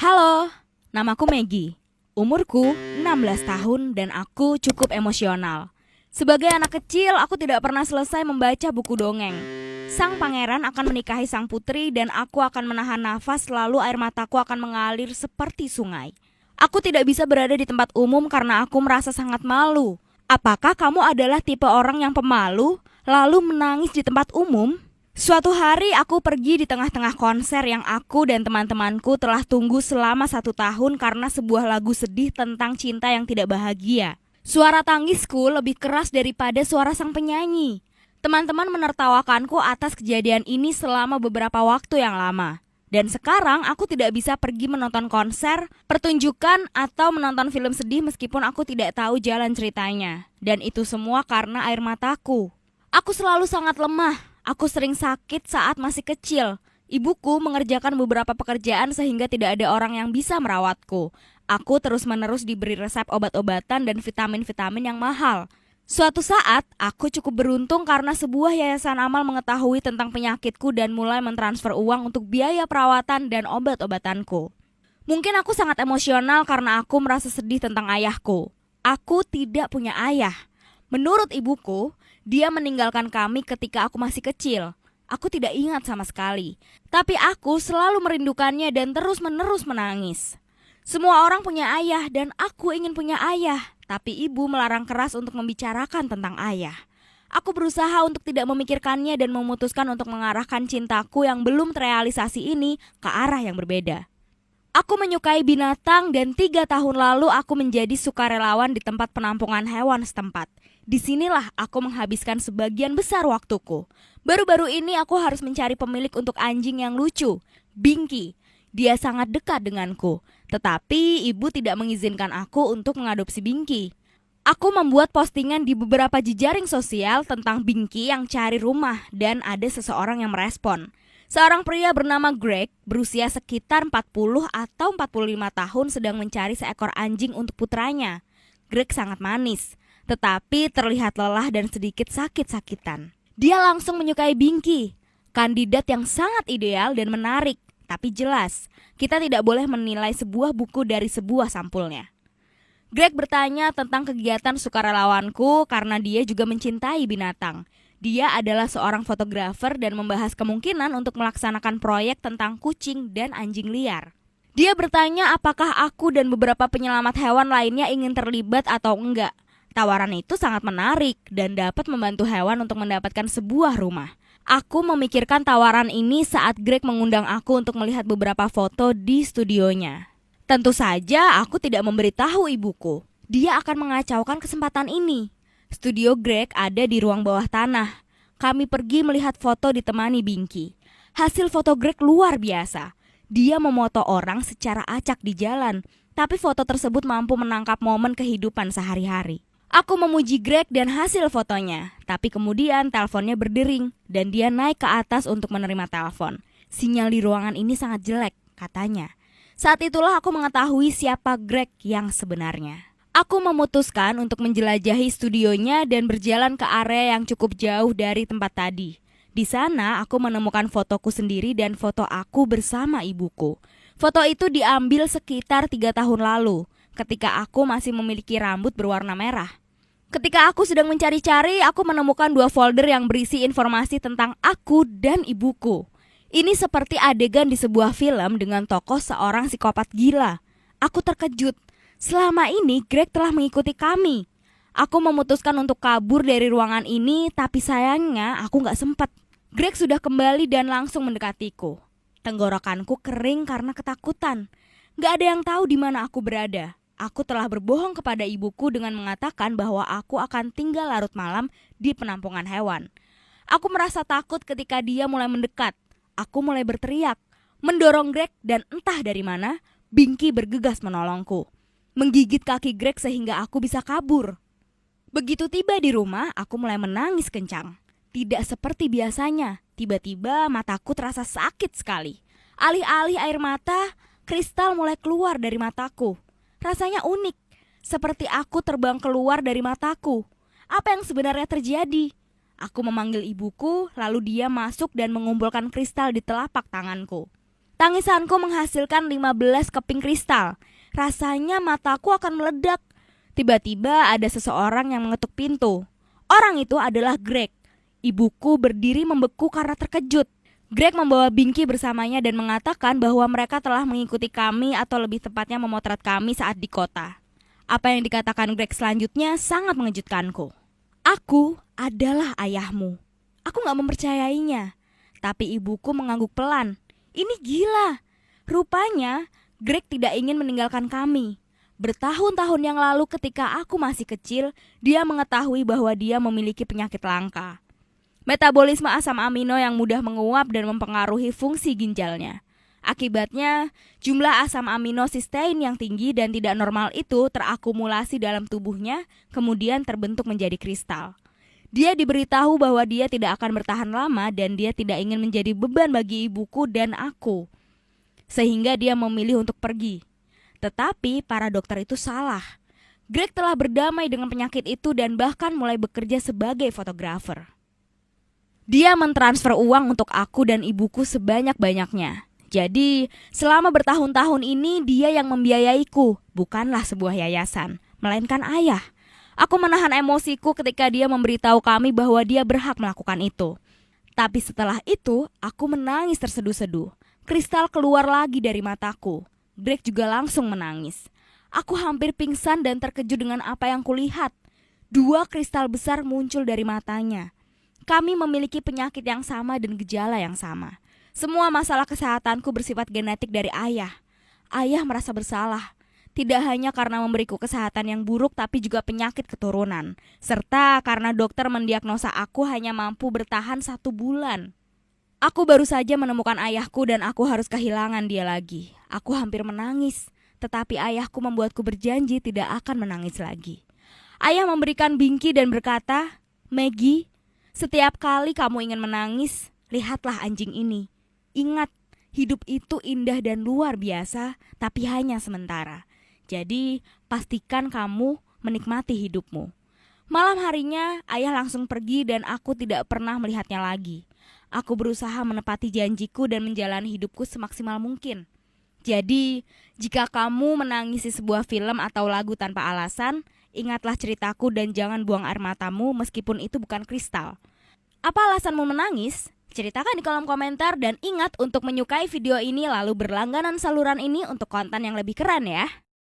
Halo, namaku Maggie. Umurku 16 tahun dan aku cukup emosional. Sebagai anak kecil, aku tidak pernah selesai membaca buku dongeng. Sang pangeran akan menikahi sang putri dan aku akan menahan nafas lalu air mataku akan mengalir seperti sungai. Aku tidak bisa berada di tempat umum karena aku merasa sangat malu. Apakah kamu adalah tipe orang yang pemalu lalu menangis di tempat umum? Suatu hari aku pergi di tengah-tengah konser yang aku dan teman-temanku telah tunggu selama 1 tahun karena sebuah lagu sedih tentang cinta yang tidak bahagia. Suara tangisku lebih keras daripada suara sang penyanyi. Teman-teman menertawakanku atas kejadian ini selama beberapa waktu yang lama. Dan sekarang aku tidak bisa pergi menonton konser, pertunjukan, atau menonton film sedih meskipun aku tidak tahu jalan ceritanya. Dan itu semua karena air mataku. Aku selalu sangat lemah. Aku sering sakit saat masih kecil. Ibuku mengerjakan beberapa pekerjaan sehingga tidak ada orang yang bisa merawatku. Aku terus-menerus diberi resep obat-obatan dan vitamin-vitamin yang mahal. Suatu saat, aku cukup beruntung karena sebuah yayasan amal mengetahui tentang penyakitku dan mulai mentransfer uang untuk biaya perawatan dan obat-obatanku. Mungkin aku sangat emosional karena aku merasa sedih tentang ayahku. Aku tidak punya ayah. Menurut ibuku, dia meninggalkan kami ketika aku masih kecil. Aku tidak ingat sama sekali. Tapi aku selalu merindukannya dan terus-menerus menangis. Semua orang punya ayah dan aku ingin punya ayah. Tapi ibu melarang keras untuk membicarakan tentang ayah. Aku berusaha untuk tidak memikirkannya dan memutuskan untuk mengarahkan cintaku yang belum terrealisasi ini ke arah yang berbeda. Aku menyukai binatang dan 3 tahun lalu aku menjadi sukarelawan di tempat penampungan hewan setempat. Disinilah aku menghabiskan sebagian besar waktuku. Baru-baru ini aku harus mencari pemilik untuk anjing yang lucu, Binky. Dia sangat dekat denganku, tetapi ibu tidak mengizinkan aku untuk mengadopsi Binky. Aku membuat postingan di beberapa jejaring sosial tentang Binky yang cari rumah dan ada seseorang yang merespon. Seorang pria bernama Greg berusia sekitar 40 atau 45 tahun sedang mencari seekor anjing untuk putranya. Greg sangat manis, tetapi terlihat lelah dan sedikit sakit-sakitan. Dia langsung menyukai Binky, kandidat yang sangat ideal dan menarik. Tapi jelas, kita tidak boleh menilai sebuah buku dari sebuah sampulnya. Greg bertanya tentang kegiatan sukarelawanku karena dia juga mencintai binatang. Dia adalah seorang fotografer dan membahas kemungkinan untuk melaksanakan proyek tentang kucing dan anjing liar. Dia bertanya apakah aku dan beberapa penyelamat hewan lainnya ingin terlibat atau enggak. Tawaran itu sangat menarik dan dapat membantu hewan untuk mendapatkan sebuah rumah. Aku memikirkan tawaran ini saat Greg mengundang aku untuk melihat beberapa foto di studionya. Tentu saja aku tidak memberitahu ibuku. Dia akan mengacaukan kesempatan ini. Studio Greg ada di ruang bawah tanah. Kami pergi melihat foto ditemani Binky. Hasil foto Greg luar biasa. Dia memoto orang secara acak di jalan, tapi foto tersebut mampu menangkap momen kehidupan sehari-hari. Aku memuji Greg dan hasil fotonya, tapi kemudian teleponnya berdering dan dia naik ke atas untuk menerima telepon. Sinyal di ruangan ini sangat jelek, katanya. Saat itulah aku mengetahui siapa Greg yang sebenarnya. Aku memutuskan untuk menjelajahi studionya dan berjalan ke area yang cukup jauh dari tempat tadi. Di sana aku menemukan fotoku sendiri dan foto aku bersama ibuku. Foto itu diambil sekitar 3 tahun lalu, ketika aku masih memiliki rambut berwarna merah. Ketika aku sedang mencari-cari, aku menemukan 2 folder yang berisi informasi tentang aku dan ibuku. Ini seperti adegan di sebuah film dengan tokoh seorang psikopat gila. Aku terkejut. Selama ini Greg telah mengikuti kami. Aku memutuskan untuk kabur dari ruangan ini, tapi sayangnya aku gak sempat. Greg sudah kembali dan langsung mendekatiku. Tenggorokanku kering karena ketakutan. Gak ada yang tahu di mana aku berada. Aku telah berbohong kepada ibuku dengan mengatakan bahwa aku akan tinggal larut malam di penampungan hewan. Aku merasa takut ketika dia mulai mendekat. Aku mulai berteriak, mendorong Greg dan entah dari mana, Binky bergegas menolongku. Menggigit kaki Greg sehingga aku bisa kabur. Begitu tiba di rumah, aku mulai menangis kencang. Tidak seperti biasanya, tiba-tiba mataku terasa sakit sekali. Alih-alih air mata, kristal mulai keluar dari mataku. Rasanya unik, seperti aku terbang keluar dari mataku. Apa yang sebenarnya terjadi? Aku memanggil ibuku, lalu dia masuk dan mengumpulkan kristal di telapak tanganku. Tangisanku menghasilkan 15 keping kristal. Rasanya mataku akan meledak. Tiba-tiba ada seseorang yang mengetuk pintu. Orang itu adalah Greg. Ibuku berdiri membeku karena terkejut. Greg membawa Binky bersamanya dan mengatakan bahwa mereka telah mengikuti kami, atau lebih tepatnya memotret kami saat di kota. Apa yang dikatakan Greg selanjutnya sangat mengejutkanku. Aku adalah ayahmu. Aku gak mempercayainya. Tapi ibuku mengangguk pelan. Ini gila. Rupanya Greg tidak ingin meninggalkan kami. Bertahun-tahun yang lalu ketika aku masih kecil, dia mengetahui bahwa dia memiliki penyakit langka. Metabolisme asam amino yang mudah menguap dan mempengaruhi fungsi ginjalnya. Akibatnya, jumlah asam amino sistein yang tinggi dan tidak normal itu terakumulasi dalam tubuhnya, kemudian terbentuk menjadi kristal. Dia diberitahu bahwa dia tidak akan bertahan lama dan dia tidak ingin menjadi beban bagi ibuku dan aku. Sehingga dia memilih untuk pergi. Tetapi para dokter itu salah. Greg telah berdamai dengan penyakit itu dan bahkan mulai bekerja sebagai fotografer. Dia mentransfer uang untuk aku dan ibuku sebanyak-banyaknya. Jadi, selama bertahun-tahun ini dia yang membiayaiku, bukanlah sebuah yayasan, melainkan ayah. Aku menahan emosiku ketika dia memberitahu kami bahwa dia berhak melakukan itu. Tapi setelah itu, aku menangis terseduh-seduh. Kristal keluar lagi dari mataku. Greg juga langsung menangis. Aku hampir pingsan dan terkejut dengan apa yang kulihat. 2 kristal besar muncul dari matanya. Kami memiliki penyakit yang sama dan gejala yang sama. Semua masalah kesehatanku bersifat genetik dari ayah. Ayah merasa bersalah. Tidak hanya karena memberiku kesehatan yang buruk, tapi juga penyakit keturunan. Serta karena dokter mendiagnosa aku hanya mampu bertahan 1 bulan. Aku baru saja menemukan ayahku dan aku harus kehilangan dia lagi. Aku hampir menangis, tetapi ayahku membuatku berjanji tidak akan menangis lagi. Ayah memberikan Binky dan berkata, "Maggie, setiap kali kamu ingin menangis, lihatlah anjing ini. Ingat, hidup itu indah dan luar biasa, tapi hanya sementara. Jadi, pastikan kamu menikmati hidupmu." Malam harinya, ayah langsung pergi dan aku tidak pernah melihatnya lagi. Aku berusaha menepati janjiku dan menjalani hidupku semaksimal mungkin. Jadi, jika kamu menangisi sebuah film atau lagu tanpa alasan, ingatlah ceritaku dan jangan buang air matamu meskipun itu bukan kristal. Apa alasanmu menangis? Ceritakan di kolom komentar dan ingat untuk menyukai video ini lalu berlangganan saluran ini untuk konten yang lebih keren ya.